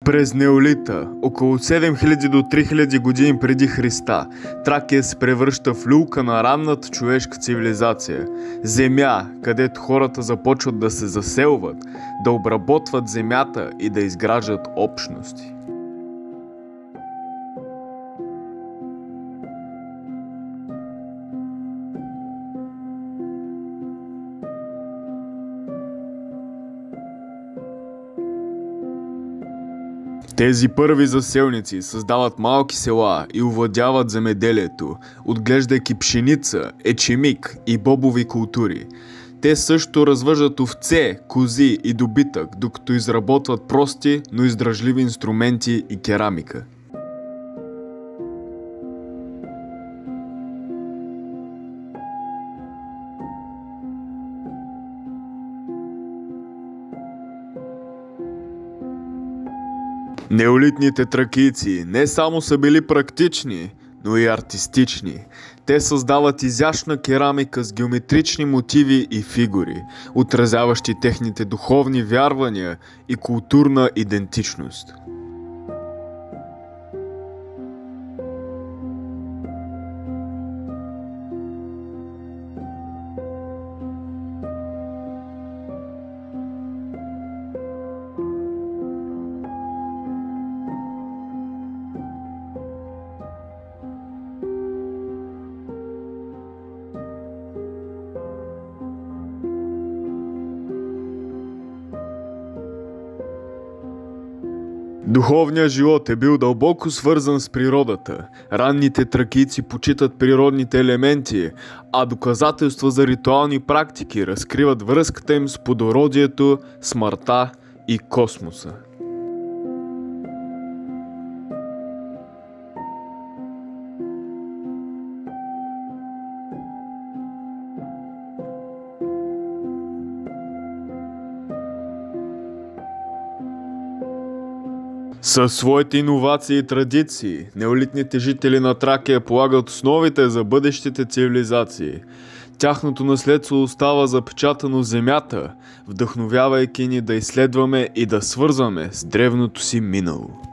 През неолита, около 7000 до 3000 години преди Христа, Тракия се превръща в люлка на ранната човешка цивилизация. Земя, където хората започват да се заселват, да обработват земята и да изграждат общности. Тези първи заселници създават малки села и овладяват земеделието, отглеждайки пшеница, ечемик и бобови култури. Те също развъждат овце, кози и добитък, докато изработват прости, но издръжливи инструменти и керамика. Неолитните тракийци не само са били практични, но и артистични. Те създават изящна керамика с геометрични мотиви и фигури, отразяващи техните духовни вярвания и културна идентичност. Духовният живот е бил дълбоко свързан с природата. Ранните тракийци почитат природните елементи, а доказателства за ритуални практики разкриват връзката им с плодородието, смъртта и космоса. Със своите иновации и традиции, неолитните жители на Тракия полагат основите за бъдещите цивилизации. Тяхното наследство остава запечатано в земята, вдъхновявайки ни да изследваме и да свързваме с древното си минало.